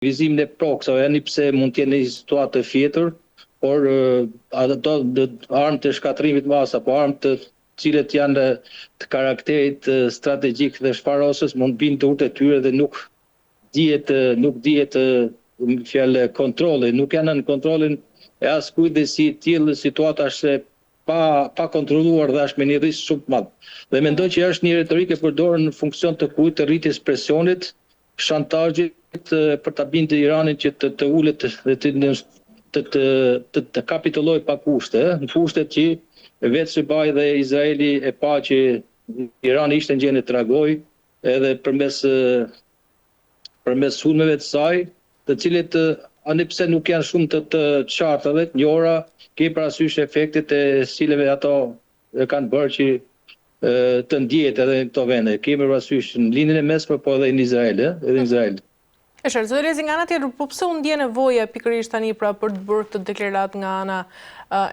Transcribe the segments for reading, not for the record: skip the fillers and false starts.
aktivizimin e proksave, ani pse mund të jenë një situatë të fjetër, por ato armë të shkatrimit masa, po armë të cilët janë të karakterit strategjik dhe shfarosës mund binë të urtë e tyre dhe nuk dihet fjalë kontrolli, nuk janë në kontrollin e askujt dhe si tillë situata është pa kontrolluar dhe është me një risk shumë të madh. Dhe mendoj që është një retorikë e përdorur në funksion të kujt të rritjes presionit, shantazhit për ta bindur Iranin që të ulet dhe të kapitullojë pa kushte, në kushtet që vetë Shqipëria dhe Izraeli e pa që Irani ishte në gjendje të reagojë edhe përmes sulmeve të saj, të cilët ani pse nuk janë shumë të qarta dhe të njohura, ke parasysh efektet e cilëve ato kanë bërë që të ndjehet edhe në këto vende. Kemi parasysh në lindjen e mesme, po edhe në Izrael, edhe në Izrael. E qartë, zoti Lezi, nga ana tjetër, po pse u ndje nevoja pikërisht tani pra për të bërë këtë deklaratë nga ana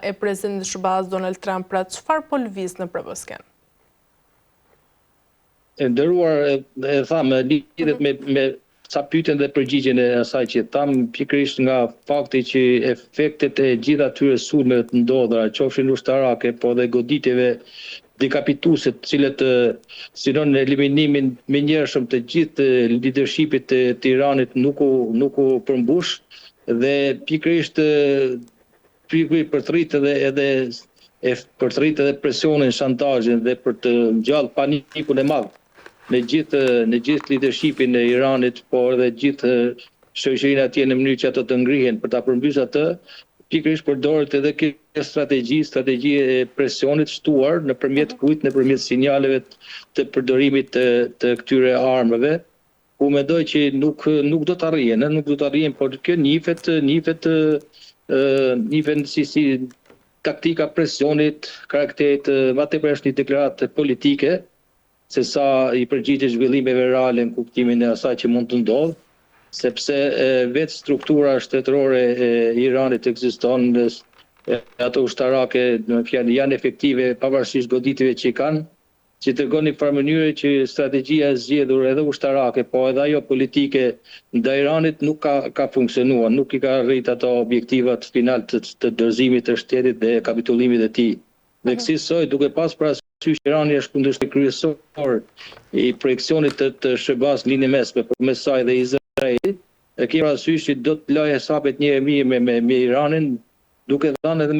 e presidentit Shqipërisë Donald Trump, pra çfarë po lëviz në Provosken? E nderuar, e thamë, lidhet me sa pyetjen dhe përgjigjen e asaj që tham, pikërisht nga fakti që efektet e gjitha atyre sulmeve të ndodhura, qofshin ushtarake, po dhe goditjeve dekapituese, të cilët synon në eliminimin menjëhershëm të gjithë leadershipit të Iranit nuk u përmbush dhe pikërisht për të rritë për të rritë edhe presionin, shantazhin dhe për të ngjall panikun e madh në gjithë leadershipin e Iranit, por edhe gjithë shoqërinë atje në mënyrë që ato të ngrihen për ta përmbysur atë, pikërisht përdoret edhe kjo strategji e presionit shtuar nëpërmjet kujt, nëpërmjet sinjaleve të përdorimit të këtyre armëve, ku mendoj që nuk do të arrihen, por kjo njihet si taktika presionit, karakterit më tepër është një deklaratë politike, se sa i përgjigjet zhvillimeve reale në kuptimin e asaj që mund të ndodhë, sepse vetë struktura shtetërore e Iranit ekziston, ato ushtarake janë efektive pavarësisht goditjeve që kanë, që tregon në farë mënyrë që strategjia e zgjedhur edhe ushtarake, po edhe ajo politike ndaj Iranit nuk ka funksionuar, nuk i ka rrit ato objektivat final të dorëzimit të shtetit dhe kapitullimit të tij. Dhe kësaj duke pas parasysh Irani është kundërshtar kryesor i projeksionit të Shëbaz në linjë mesme përmes saj dhe Izraelit, e kemi parasysh që do të lajë hesapet një e mirë me Iranin, duke dhënë edhe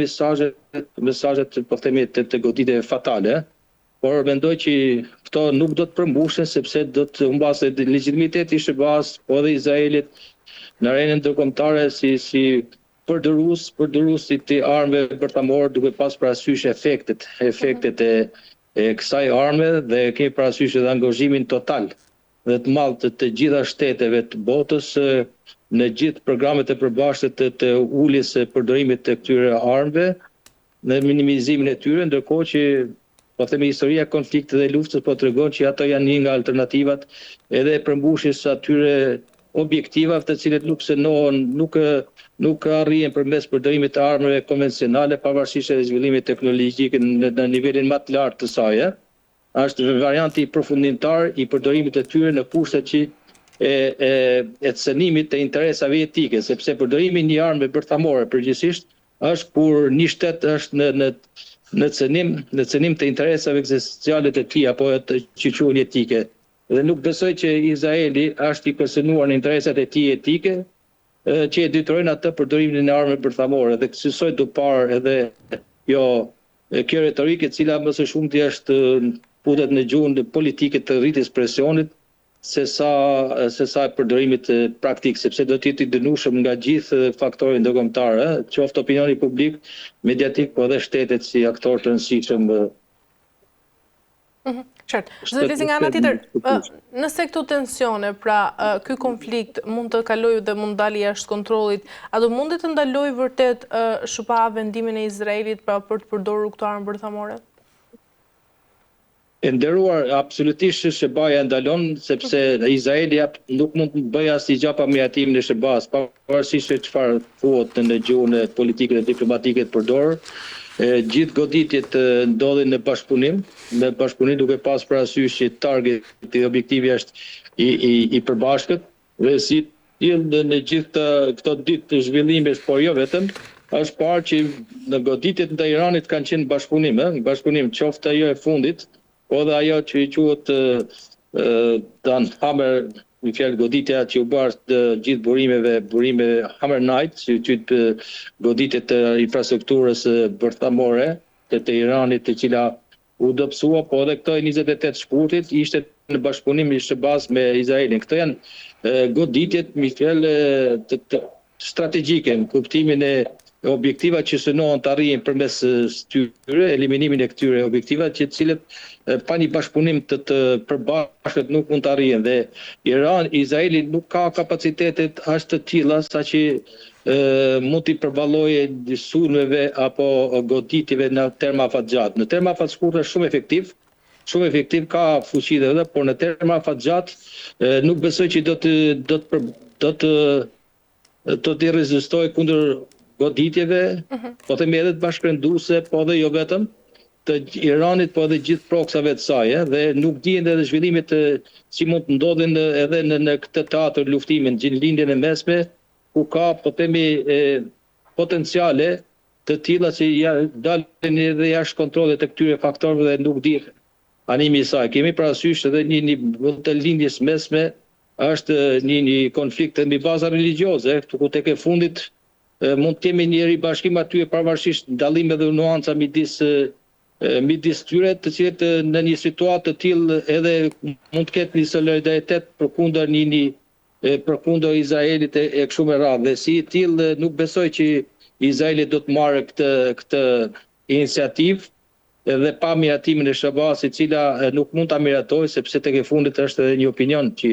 mesazhet po themi të goditjeve fatale, por mendoj që këto nuk do të përmbushen sepse do të humbasë legitimiteti i Shëbaz, po edhe Izraelit në arenën ndërkombëtare si përdorësit të armëve bërthamore, duke pas parasysh efektet e kësaj arme dhe kemi parasysh edhe angazhimin total dhe të madh të gjitha shteteve të botës në gjithë programet e përbashkëta të uljes së përdorimit të këtyre armëve në minimizimin e tyre, ndërkohë që po themi historia e konfliktit dhe luftës po tregon që ato janë një nga alternativat edhe e përmbushjes së atyre objektivave të cilët nuk synohen, nuk arrihen përmes përdorimit të armëve konvencionale, pavarësisht edhe zhvillimit teknologjik në nivelin më të lartë të saj. Është varianti përfundimtar i përdorimit të tyre në kushtet që e cënimit të interesave etike, sepse përdorimi i një armë bërthamore përgjithsisht është kur një shtet është në cënim të interesave ekzistenciale të tij apo të që quhen etike. Dhe nuk besoj që Izraeli është i përsynuar në interesat e tij etike, që e detyrojnë atë përdorimin e armëve bërthamore. Dhe kësaj do parë edhe kjo retorikë e cila më së shumti është futet në gjuhën politike të rritjes presionit se sa përdorimit praktik, sepse do të jetë i dënueshëm nga gjithë faktorët ndërkombëtar, qoftë opinioni publik, mediatik, po edhe shtetet si aktor të rëndësishëm. Qartë. Zoti Lezi, nga ana tjetër, nëse këto tensione, pra ky konflikt mund të kalojë dhe mund dalë jashtë kontrollit, a do mundet të ndalojë vërtet SHPA vendimin e Izraelit pra për të përdorur këto armë bërthamore? E nderuar, absolutisht SHPA-ja ndalon, sepse Izraeli nuk mund të bëjë asnjë gjë pa miratimin e SHPA-s, pavarësisht se çfarë thuhet në gjuhën politike dhe diplomatike të përdorur. Gjithë goditjet ndodhin në bashkëpunim duke pas parasysh që targeti, objektivi është i përbashkët dhe si në gjithë këto ditë të zhvillimesh, por jo vetëm, është parë që në goditjet ndaj Iranit kanë qenë bashkëpunim qoftë ajo e fundit, po dhe ajo që i quhet Dan Hammer, në fjalë goditja që u bërë të gjithë burime Hammer Night, që qytë goditjet të infrastrukturës bërthamore të Iranit, të cila u dobësua, po edhe këto 28 shkurtit ishte në bashkëpunim ishte bazë me Izraelin. Këto janë goditjet të strategjike, në kuptimin e objektiva që synohen të arrijnë përmes tyre, eliminimin e këtyre objektiva, që cilët pa një bashkëpunim të përbashkët nuk mund të arrijnë. Dhe Izraeli nuk ka kapacitetet as të tilla saqë mund t'i përballojë sulmeve apo goditjeve në terma afat gjatë. Në terma afat shkurtë është shumë efektiv, ka fuqi dhe por në terma afat gjatë nuk besoj që do të rezistoj kundër goditjeve, po themi edhe të bashkërenduese, po dhe jo vetëm të Iranit, po edhe gjithë proksave të saj, dhe nuk dihen edhe zhvillimet si mund të ndodhin edhe në këtë teatër luftimin, gjinlindjen e mesme, ku ka, po themi, potenciale të tilla që dalin edhe jashtë kontrollit të këtyre faktorëve dhe nuk dihet animi i saj. Kemi parasysh edhe një të lindjes mesme është një konflikt mbi baza religjioze, ku tek e fundit mund të kemi një ribashkim aty pavarësisht dallimeve dhe nuanca midis tyre, të cilët në një situatë të tillë edhe mund të ketë një solidaritet përkundër Izraelit e kështu me radhë. Dhe si tillë nuk besoj që Izraeli do të marrë këtë iniciativë edhe pa miratimin e Shabasit, cila nuk mund ta miratojë, sepse tek e fundit është edhe një opinion që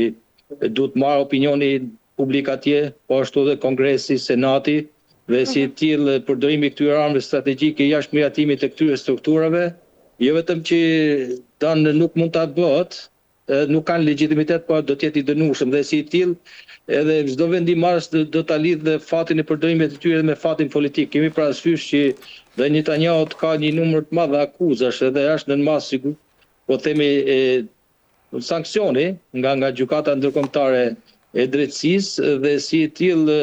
duhet marrë opinioni publik atje, po ashtu edhe Kongresi, Senati, dhe si tillë përdorimi i këtyre armëve strategjike jashtë miratimit të këtyre strukturave, jo vetëm që nuk mund ta bëhet, nuk kanë legjitimitet, por do të jetë i dënueshëm dhe si tillë edhe çdo vendimarrës do ta lidhë fatin e përdorimit të tyre me fatin politik. Kemi parasysh që dhe Netanyahu ka një numër të madh akuzash edhe është në masë sigurt, po themi sanksioni nga gjykata ndërkombëtare e drejtësisë dhe si tillë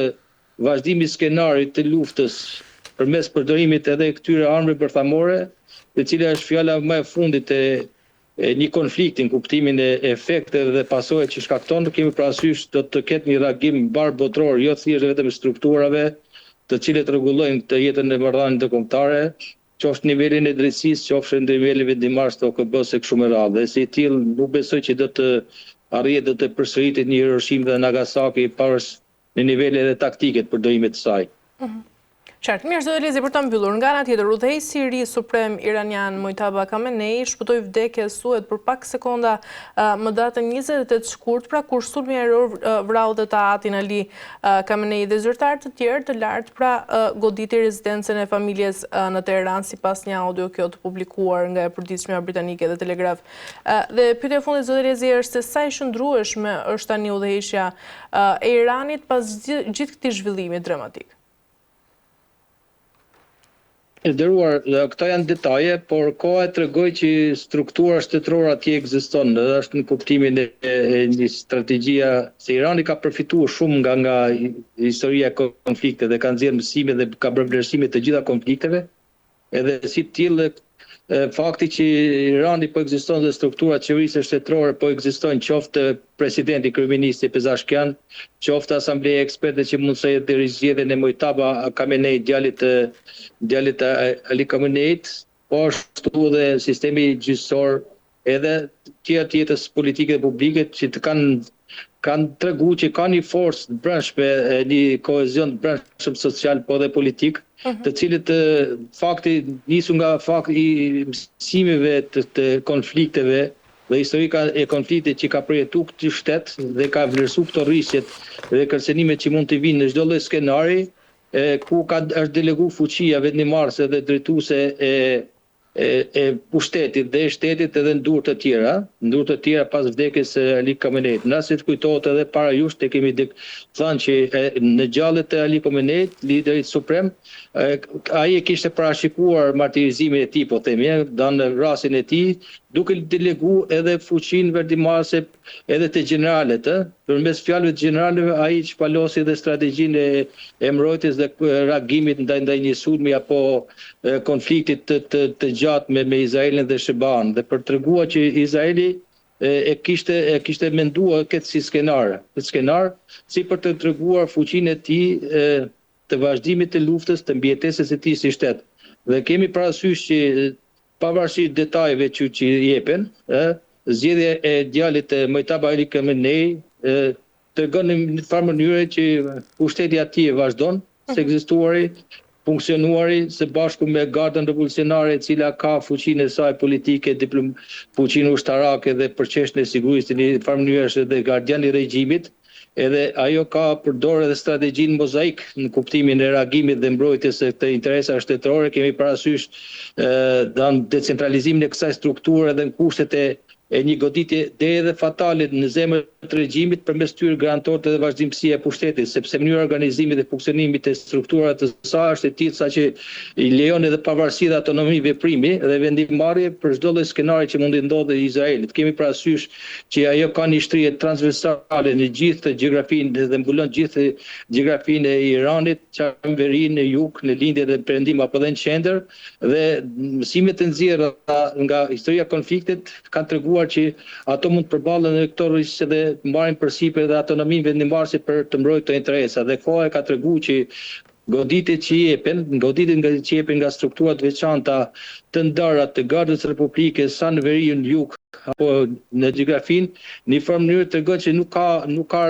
vazhdimi i skenarit të luftës përmes përdorimit edhe këtyre armëve bërthamore, e cila është fjala më e fundit e një konflikti në kuptimin e efekteve dhe pasojave që shkakton, kemi parasysh do të ketë një reagim mbar botror, jo thjesht vetëm strukturave të cilët rregullojnë të jetën e marrëdhënieve ndërkombëtare, qoftë nivelin e drejtësisë, qoftë nivelin vendimar të OKB-s e kështu me radhë. Dhe si tillë nuk besoj që do të arrijë të përsëritet një Hiroshima dhe Nagasaki në nivele edhe taktike të përdorimit të saj. Qartë, mirë zoti Elizi, për ta mbyllur, nga ana tjetër, udhëheqësi i ri suprem iranian Mojtaba Khamenei shpëtoi vdekjes suhet për pak sekonda më datën 28 shkurt, pra kur sulmi ajror vrau dhe Atin Ali Khamenei dhe zyrtarë të tjerë të lartë, pra goditi rezidencën e familjes në Teheran, sipas një audio kjo të publikuar nga e përditshmja britanike dhe Telegraf. Dhe pyetja e fundit zoti Elizi është se sa i shndrueshme është tani udhëheqësia e Iranit pas gjithë këtij zhvillimi dramatik. Nderuar, këto janë detaje, por koha tregoi që struktura shtetërore atje ekziston, dhe është në kuptimin e një strategjia se Irani ka përfituar shumë nga historia e konflikteve dhe ka nxjerrë mësime dhe ka bërë vlerësime të gjitha konflikteve, edhe si tillë fakti që Irani po ekziston dhe strukturat qeverisë shtetërore po ekzistojnë, qoftë presidenti, kryeministi Pezeshkian, qoftë asambleja e ekspertëve që mundsoi të rizgjedhjen e Mojtaba Khamenei, djalit Ali Khameneit, po ashtu dhe sistemi gjyqësor edhe tjetës politike dhe publike që të kanë treguar që ka një forcë brendshme, një kohezion brendshëm social po dhe politik, të cilët fakti nisu nga fakti i mësimeve të konflikteve dhe historika e konfliktit që ka përjetuar këtë shtet dhe ka vlerësuar këto rrisjet dhe kërcënimet që mund të vinë në çdo lloj skenari, ku është deleguar fuqia vendimmarrëse dhe drejtuese e pushtetit dhe shtetit edhe në durë të tjera pas vdekjes së Ali Khameneit. Nëse të kujtohet edhe para jush të kemi thënë që në gjallet e Ali Khameneit, liderit suprem, ai e kishte parashikuar martirizimin e tij, po themi, në rastin e tij, duke delegu edhe fuqinë vendimase edhe të gjeneralet. Përmes fjalëve të gjeneralëve ai shpalosi dhe strategjinë e mbrojtjes dhe reagimit ndaj një sulmi apo konfliktit të gjatë me Izraelin dhe Sheban, dhe për treguar që Izraeli e kishte menduar këtë si skenar, si për të treguar fuqinë e tij të vazhdimit të luftës, të mbijetesës së tij si shtet. Dhe kemi parasysh që pavarësisht detajeve që jepen, zgjedhja e djalit Mojtaba Ali Khamenei tregon në një farë mënyrë që pushteti atij vazhdon së ekzistuari, funksionuari së bashku me Gardën Revolucionare, e cila ka fuqinë e saj politike, fuqinë ushtarake dhe për çështjen e sigurisë, në një farë mënyrë është edhe gardian i regjimit. Edhe ajo ka përdorur edhe strategjinë mozaik në kuptimin e reagimit dhe mbrojtjes së të interesave shtetërore. Kemi parasysh decentralizimin e kësaj strukture dhe në kushtet e një goditje deri edhe fatale në zemër të regjimit përmes tyre garantorët dhe vazhdimësia e pushtetit, sepse mënyra organizimit dhe funksionimit të strukturave të saj është e tillë saqë i lejon edhe pavarësi dhe autonomi veprimi dhe vendimmarrje për çdo lloj skenari që mundi ndodhë Izraelit. Kemi parasysh që ajo ka një shtrije transversale në gjithë gjeografinë dhe mbulon gjithë gjeografinë e Iranit, qendrinë në jug, në lindje dhe perëndim apo edhe në qendër, dhe mësimet e nxjerrura nga historia e konfliktit kanë treguar që ato mund të përballen në këto rrezik dhe marrin përsipër dhe autonominë vendimmarrëse për të mbrojtur këto interesa. Dhe koha ka treguar që goditjet që jepen nga strukturat veçanta të ndara të Gardës Republikës, sa në veri në jug apo në gjeografinë, në një farë mënyrë tregon që nuk ka